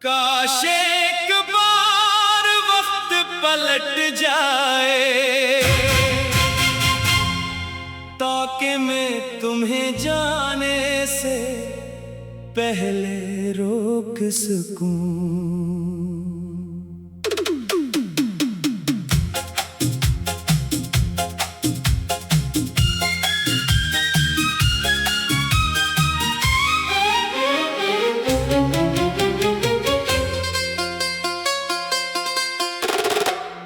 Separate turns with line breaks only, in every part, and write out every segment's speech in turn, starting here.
काश एक बार वक्त पलट जाए ताकि मैं तुम्हें जाने से पहले रोक सकूं।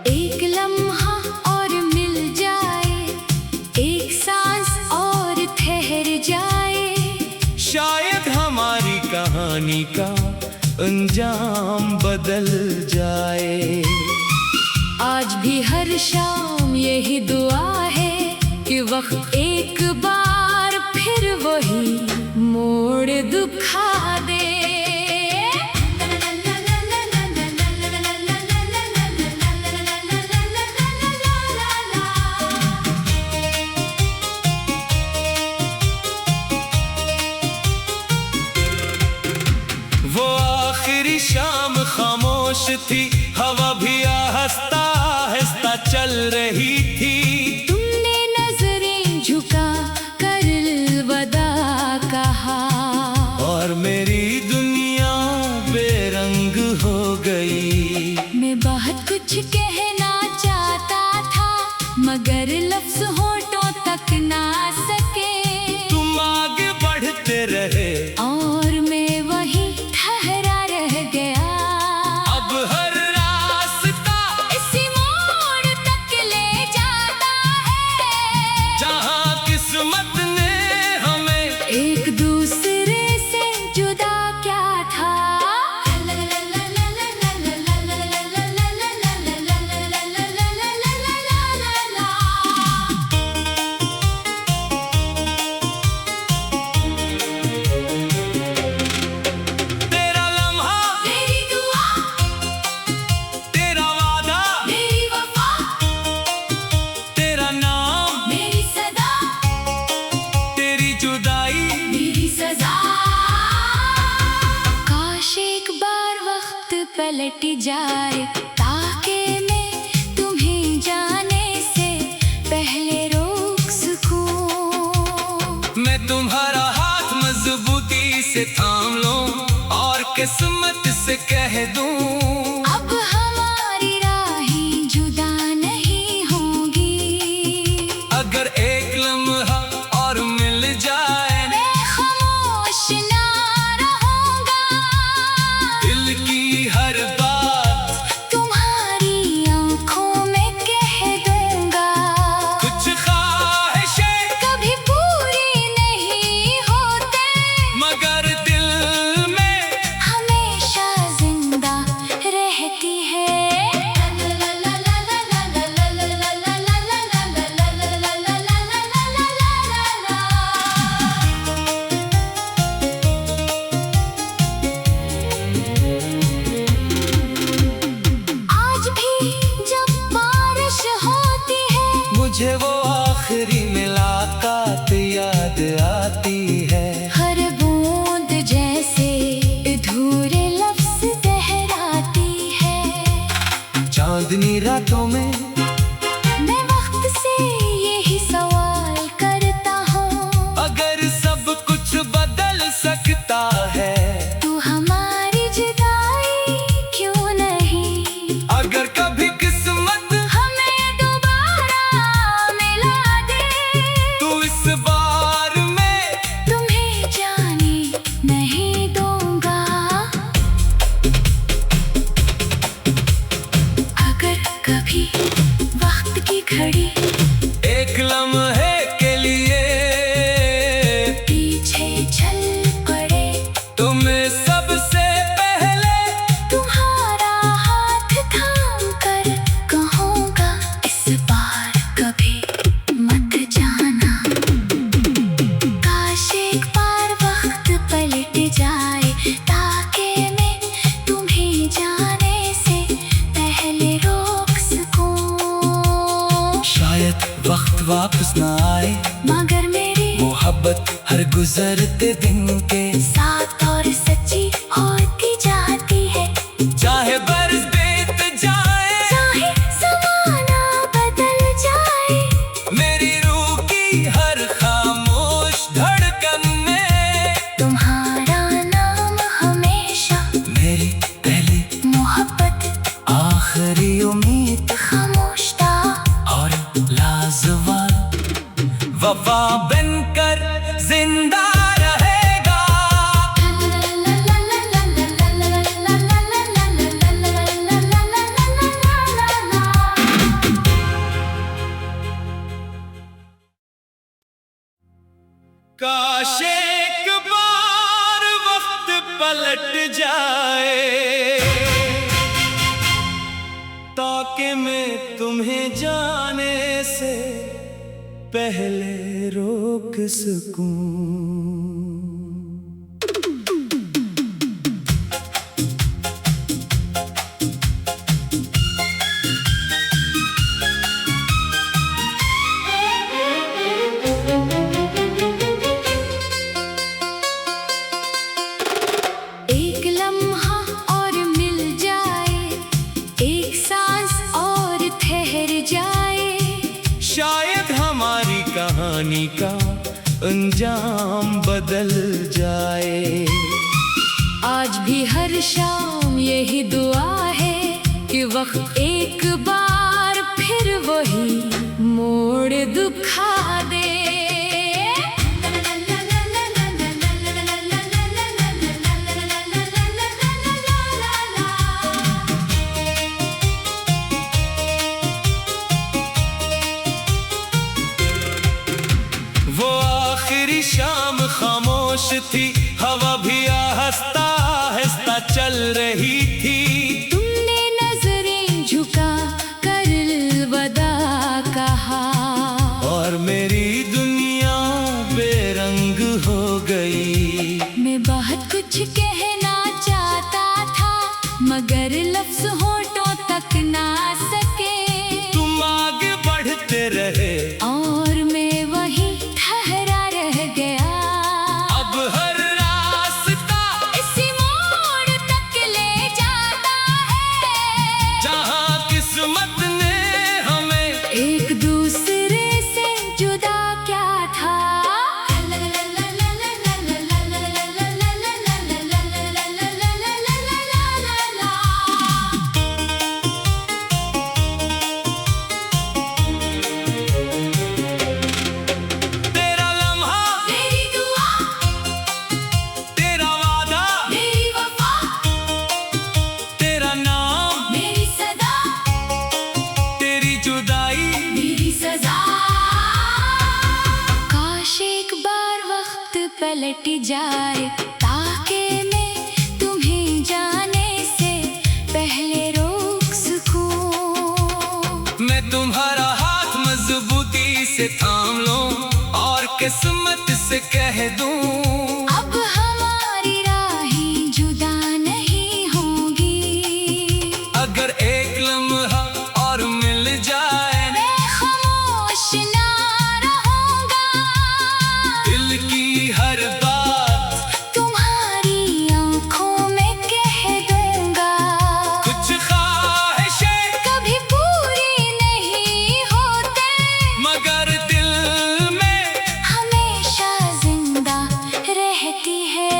एक लम्हा और मिल जाए, एक सांस और ठहर जाए,
शायद हमारी कहानी का अंजाम बदल जाए।
आज भी हर शाम यही दुआ है कि वक्त एक बार फिर वही मोड़ दिखा दे।
वो आखिरी शाम खामोश थी, हवा भी आहिस्ता आहिस्ता चल रही थी।
तुमने नजरें झुका कर अलविदा कहा
और मेरी दुनिया बेरंग हो गई।
मैं बहुत कुछ कहना चाहता था मगर लफ्ज होठों तक ना सके।
तुम आगे बढ़ते रहे
और मैं वही ठहरा रह गया।
अब हर रास्ता
इसी मोड़ तक ले जाता है
जहाँ किस्मत ने हमें
एक दूसरे से जुदा क्या था।
तेरा लम्हा
मेरी दुआ,
तेरा वादा
मेरी वफा,
तेरा नाम
मेरी सदा,
तेरी जुदाई।
मेरी सजा। काश एक बार वक्त पलट जाए ताकि मैं तुम्हें जाने से पहले रोक सकूं।
मैं तुम्हारा हाथ मजबूती से थाम लूं और किस्मत से कह दूं
अब हमारी राहें जुदा नहीं होंगी।
अगर एक लम्हा और मिल जाए
मैं खामोश ना रहूंगा,
दिल की हर बात
तुम्हारी आंखों में कह दूंगा।
कुछ ख्वाहिशें
कभी पूरी नहीं होते
मगर दिल में
हमेशा जिंदा रहती है। आज भी जब बारिश होती है
मुझे वो आखिरी मुलाकात याद आती है।
हर बूंद जैसे अधूरे लफ्ज दोहराती है।
चांदनी रातों में
मैं वक्त से यही सवाल करता हूँ,
अगर सब कुछ बदल सकता है
तू हमारी जुदाई क्यों नहीं।
अगर कभी किस्मत
हमें दोबारा मिला दे
तू इस बार में
तुम्हें जाने नहीं दूंगा। अगर कभी वक्त की घड़ी
एक लम्हे के लिए
पीछे चल पड़े
तो मैं सबसे पहले
तुम्हारा हाथ थाम कर कहूँगा इस बार कभी मत जाना। काश एक बार वक्त पलट जाए ताकि मैं तुम्हें जाने से पहले रोक सकूं।
शायद वक्त वापस ना आए
मगर मेरी
मोहब्बत हर गुजरते दिन के
साथ और सच्ची होती जाती है।
पलट जाए, ताकि मैं तुम्हें जाने से पहले रोक सकूं।
एक लम्हा और मिल जाए, एक सांस और ठहर जाए,
शायद हमारी कहानी का अंजाम बदल जाए।
आज भी हर शाम यही दुआ है कि वक्त एक बार फिर वही मोड़ दिखा दे।
वो आखिरी शाम खामोश थी, हवा भी आहिस्ता आहिस्ता चल रही थी।
तुमने नजरें झुका कर अलविदा कहा,
और मेरी दुनिया बेरंग हो गई।
मैं बहुत कुछ कहना चाहता था, मगर लफ्ज होठों तक ना सके।
तुम आगे बढ़ते रहे
और मैं वहीं ठहरा रह गया।
अब हर रास्ता
इसी मोड़ तक ले जाता है,
जहाँ किस्मत ने हमें
एक दूसरे से जुदा क्या था।
तेरा लम्हा,
मेरी दुआ,
तेरा वादा,
मेरी वफा,
तेरा नाम,
मेरी सदा,
तेरी जुदाई।
मेरी सजा। काश एक बार वक्त पलट जाए, ताकि मैं तुम्हें जाने से पहले रोक सकूं।
मैं तुम्हारा हाथ मजबूती से थाम लूं और किस्मत से कह दूं,
अब हमारी राहें जुदा नहीं होंगी।
अगर एक लम्हा और मिल जाए,
मैं खामोश ना रहूंगा।
दिल की हर बात
तुम्हारी आंखों में कह दूंगा।
कुछ ख्वाहिशें
कभी पूरी नहीं होते,
मगर दिल में
हमेशा जिंदा रहती है।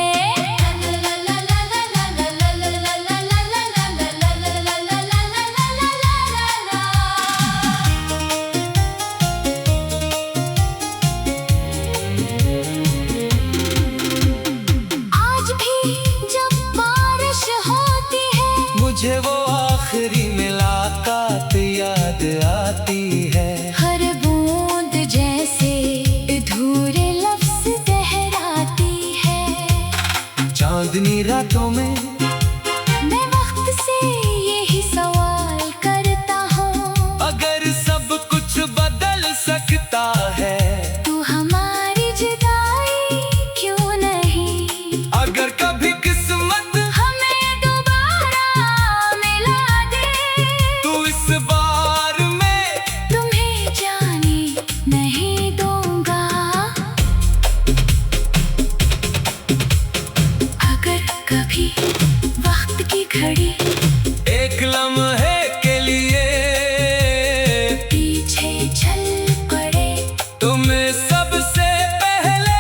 आज भी जब बारिश होती है,
मुझे वो आखिरी मुलाकात याद आती है।
हर बूंद जैसे अधूरे लफ्ज दोहराती है।
चांदनी रातों में
मैं वक्त से यही सवाल करता हूँ,
अगर सब कुछ बदल सकता है,
तू हमारी जुदाई क्यों नहीं।
अगर कभी किस्मत
हमें दोबारा मिला दे,
तू इस बार में
तुम्हें जाने नहीं दूंगा। अगर कभी वक्त की घड़ी
एक लम्हे के लिए
पीछे चल पड़े,
तुम्हें सबसे पहले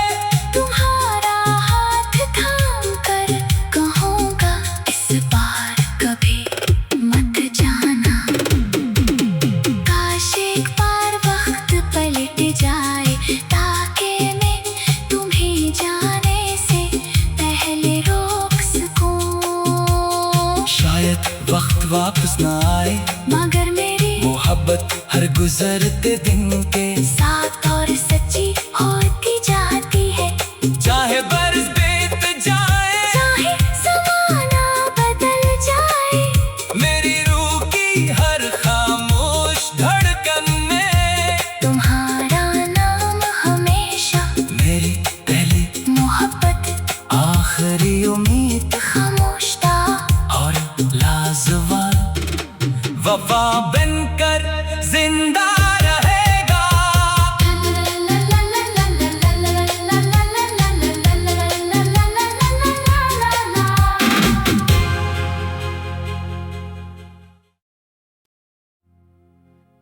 तुम्हारा हाथ थाम कर कहूँगा, इस बार कभी मत जाना। काश एक बार वक्त पलट जाए, ताकि मैं तुम्हें जाने से पहले रोक सकूं।
शायद वक्त वापस न आए,
मगर मेरी
मोहब्बत हर गुजरते दिन के
साथ और सच्ची होती जाती है।
चाहे बरस बीत जाए,
चाहे समा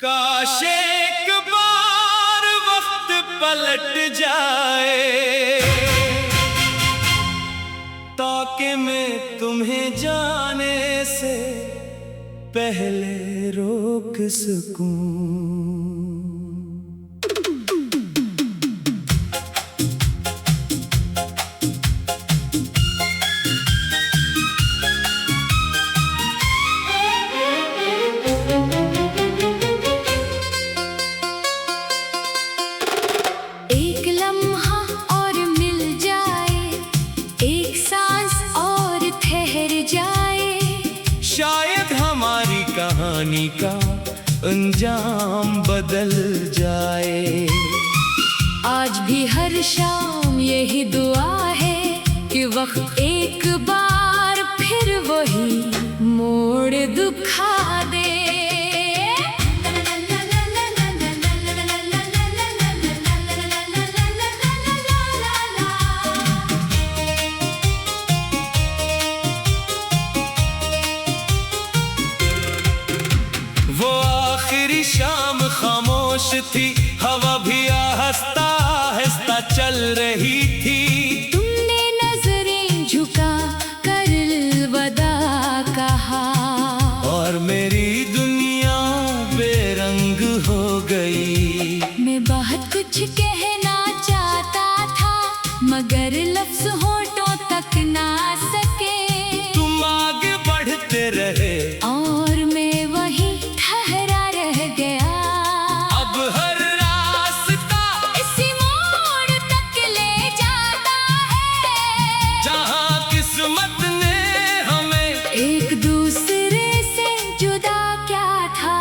काश एक बार वक्त पलट जाए ताकि मैं तुम्हें जाने से पहले रोक सकूं।
एक लम्हा और मिल जाए, एक सांस और ठहर जाए,
शायद हमारी कहानी का अंजाम बदल जाए।
आज भी हर शाम यही दुआ है कि वक्त एक बार फिर वही मोड़ दिखा दे।
वो आखिरी शाम खामोश थी, हवा भी आहिस्ता आहिस्ता चल रही थी।
तुमने नजरें झुका कर अलविदा कहा
और मेरी दुनिया बेरंग हो गई।
मैं बहुत कुछ कहना चाहता था मगर लफ्ज होठों तक ना सके।
तुम आगे बढ़ते रहे
और मैं वहीं ठहरा रह गया।
अब हर रास्ता
इसी मोड़ तक ले जाता है
जहाँ किस्मत ने हमें
एक दूसरे से जुदा क्या था।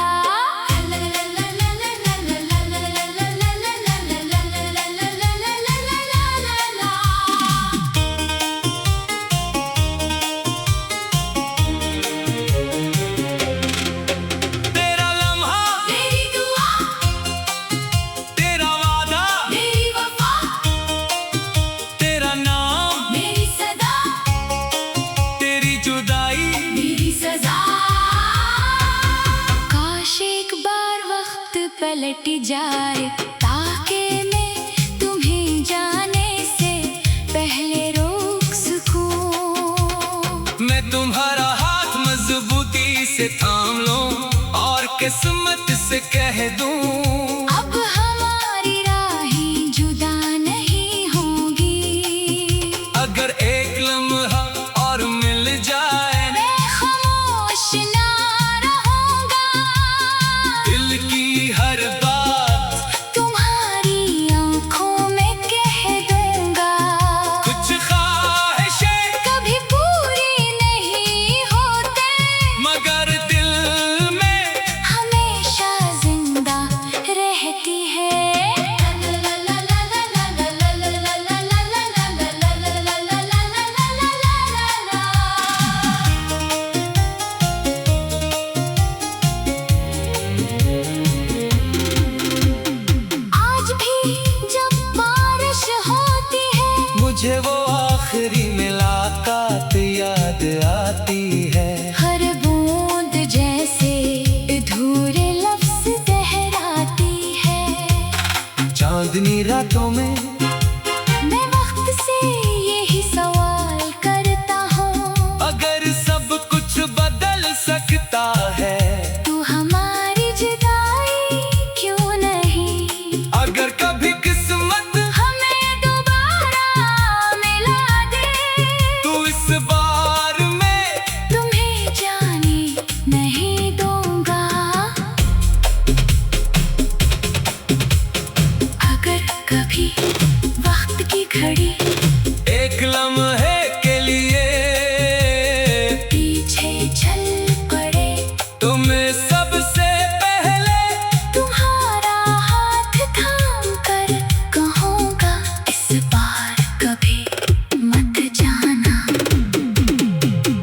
तेरा लम्हा,
मेरी दुआ,
तेरा वादा,
मेरी वफा,
तेरा नाम,
मेरी सदा,
तेरी जुदाई।
मेरी सजा। काश एक बार वक्त पलट जाए ताकि मैं तुम्हें जाने से पहले रोक सकूं।
मैं तुम्हारा हाथ मजबूती से थाम लूं और किस्मत से कह दूं
अब हमारी राहें जुदा नहीं होंगी।
अगर एक लम्हा और मिल जाए
मैं खामोश ना रहूंगा।
दिल की हर बात
तुम्हारी आंखों में कह दूंगा।
कुछ ख्वाहिशें
कभी पूरी नहीं होते
मगर दिल में
हमेशा जिंदा रहती है। आज भी जब बारिश होती है
मुझे वो आखिरी मुलाकात याद आती है।
हर बूंद जैसे अधूरे लफ्ज दोहराती है।
चांदनी रातों में
मैं वक्त से यही सवाल करता हूँ,
अगर सब कुछ बदल सकता है
तू हमारी जुदाई क्यों नहीं।
अगर कभी किस्मत
हमें दोबारा मिला दे
तू इस बार में
तुम्हें जाने नहीं दूंगा। अगर कभी वक्त की घड़ी
एक लम्हे के लिए
पीछे चल पड़े
तो मैं सबसे पहले
तुम्हारा हाथ थाम कर कहूँगा इस बार कभी मत जाना।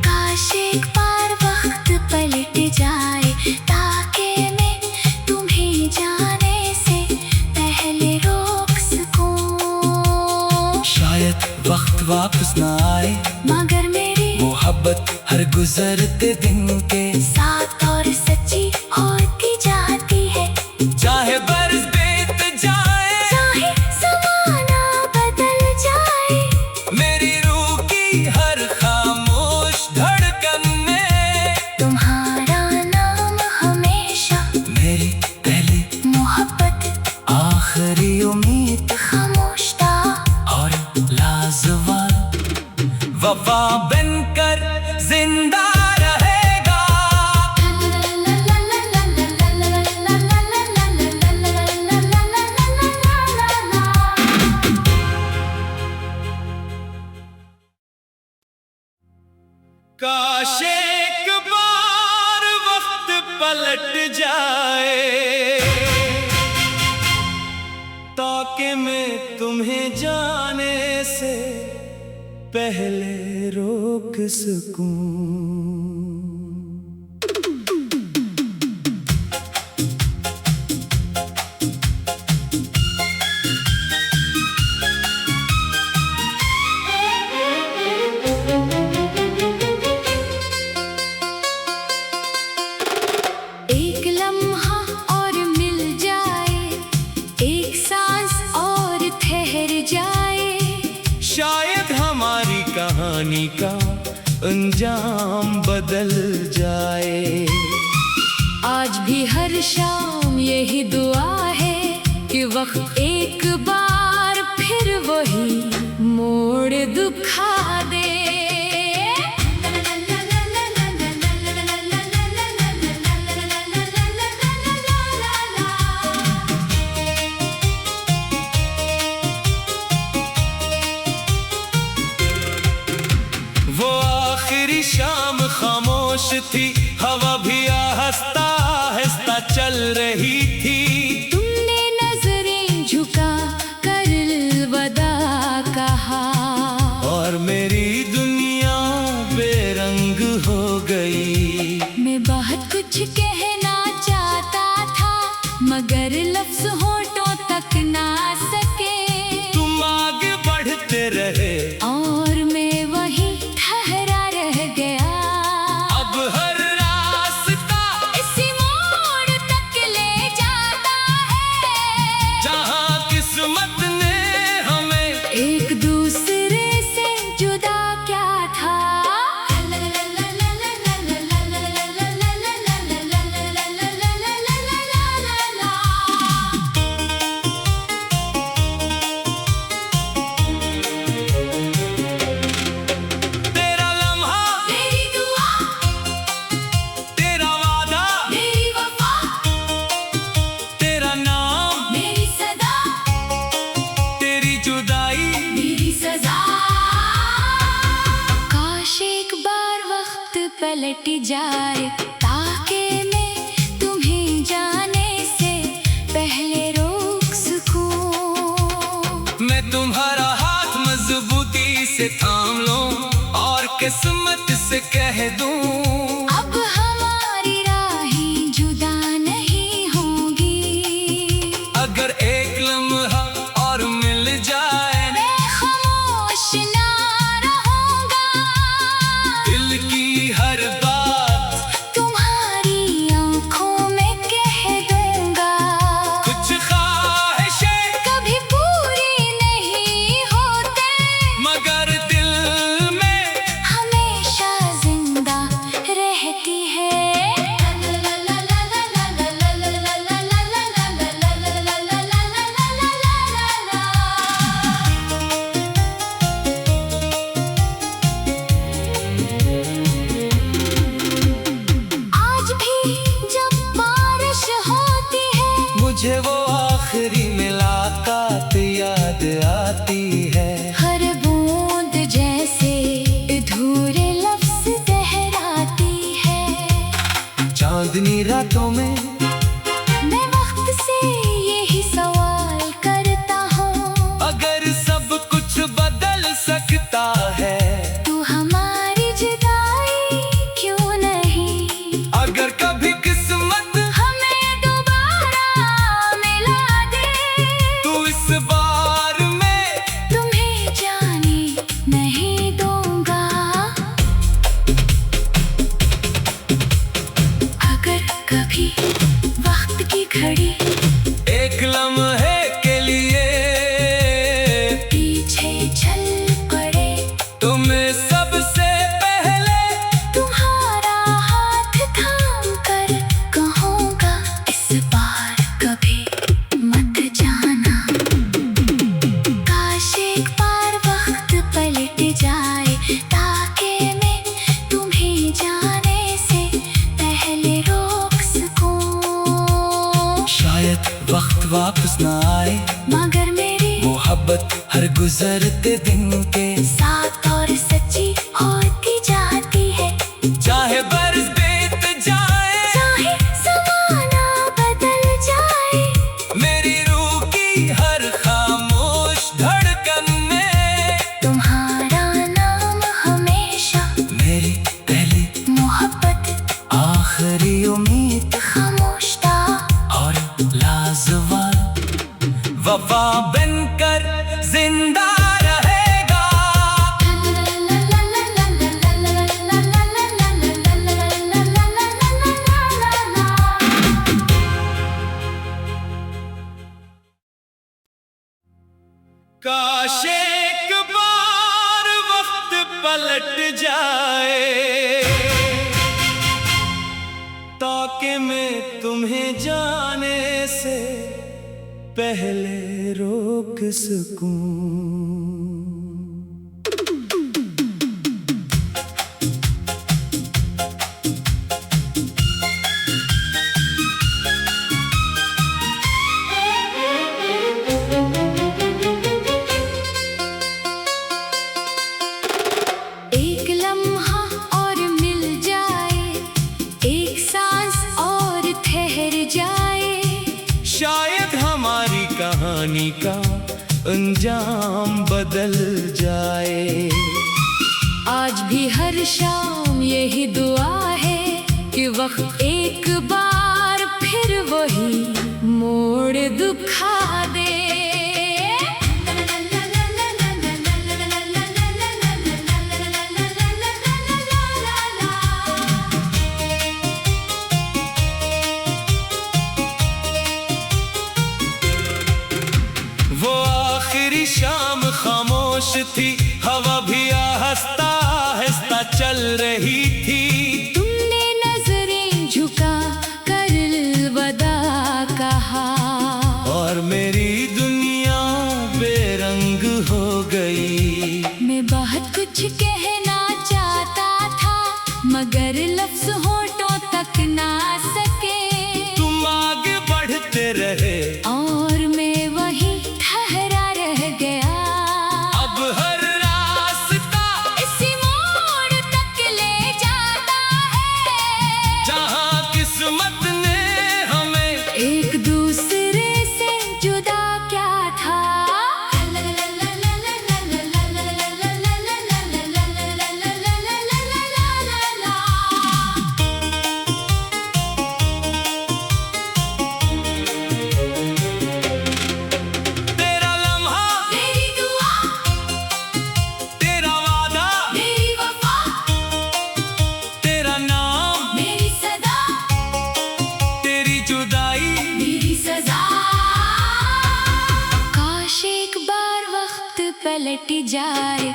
काश एक बार वक्त पलट जाए ताकि मैं तुम्हें जाने से पहले रोक सकूं।
शायद वक्त वापस ना आए
मगर मेरी
मोहब्बत हर गुजरते दिन के
साथ और सच्ची होती जाती है।
जिंदा रहेगा। काश एक बार वक्त पलट जाए ताकि मैं तुम्हें जाने से पहले रोक सकूं।
एक लम्हा और मिल जाए, एक सांस और ठहर जाए,
शायद हमारी कहानी का अंजाम बदल जाए।
आज भी हर शाम यही दुआ है कि वक्त एक बार फिर वही मोड़ दिखा दे।
वो आखिरी शाम खामोश थी, हवा भी आहिस्ता आहिस्ता चल रही थी।
तुमने नजरें झुका कर अलविदा कहा
और मेरी दुनिया बेरंग हो गई।
मैं बहुत कुछ कहना चाहता था मगर लफ्ज होठों तक ना सके।
तुम आगे बढ़ते रहे
और मैं वही ठहरा रह गया।
अब हर रास्ता
इसी मोड़ तक ले जाता है
जहाँ किस्मत ने हमें
एक दूसरे से जुदा क्या था।
तेरा लम्हा,
मेरी दुआ,
तेरा वादा,
मेरी वफा,
तेरा नाम,
मेरी सदा,
तेरी जुदाई।
मेरी सजा। काश एक बार वक्त पलट जाए ताकि मैं तुम्हें जाने से पहले रोक सकूं।
मैं तुम्हारा हाथ मजबूती से थाम लूं और किस्मत से कह दूं
अब हमारी राहें जुदा नहीं होंगी।
अगर एक लम्हा और मिल जाए
मैं खामोश ना रहूंगा।
दिल की हर बात
तुम्हारी आंखों में कह दूंगा।
कुछ ख्वाहिशें
कभी पूरी नहीं होते
मगर दिल में
हमेशा जिंदा रहती है। आज भी जब बारिश होती है
मुझे वो आखिरी मुलाकात याद आती है।
हर बूंद जैसे अधूरे लफ्ज दोहराती है।
चांदनी रातों में
मैं वक्त से यही सवाल करता हूँ,
अगर सब कुछ बदल सकता है
तू हमारी जुदाई क्यों नहीं।
अगर कभी किस्मत
हमें दोबारा मिला दे
तू इस बार में
तुम्हें जाने नहीं दूंगा। अगर कभी वक्त की घड़ी
एक लम्हे के लिए
पीछे चल पड़े
तो मैं सबसे पहले
तुम्हारा हाथ थाम कर कहूँगा इस बार कभी मत जाना। काश एक बार वक्त पलट जाए ताकि मैं तुम्हें
वापस ना आए,
मगर मेरी
मोहब्बत हर गुजरते दिन के
साथ और सच्ची होती जाती है।
चाहे बरस बीत जाए,
चाहे ज़माना बदल जाए,
मेरी रूह की हर खामोश धड़कन में
तुम्हारा नाम हमेशा
मेरी पहली
मोहब्बत,
आखिरी उम्मीद
खामोश था
और लाजवाब वफा बनकर जिंदा रहेगा। काश एक बार वक्त पलट जाए, ताकि मैं तुम्हें जाने से पहले रोक सकूं।
एक लम्हा और मिल जाए, एक सांस और ठहर जाए,
शायद हमारी कहानी का अंजाम बदल जाए।
आज भी हर शाम यही दुआ है कि वक्त एक बार फिर वही मोड़ दिखा दे।
वो आखिरी शाम खामोश थी, हवा भी आहिस्ता आहिस्ता चल रही थी।
तुमने नजरें झुका कर अलविदा कहा,
और मेरी दुनिया बेरंग हो गई।
मैं बहुत कुछ कहना चाहता था, मगर लफ्ज होठों तक ना सके।
तुम आगे बढ़ते रहे
और मैं वहीं ठहरा रह गया।
अब हर रास्ता
इसी मोड़ तक ले जाता है,
जहाँ किस्मत ने हमें
एक दूसरे से जुदा क्या था।
तेरा लम्हा,
मेरी दुआ,
तेरा वादा,
मेरी वफा,
तेरा नाम,
मेरी सदा,
तेरी जुदाई।
मेरी सजा। काश एक बार वक्त पलट जाए,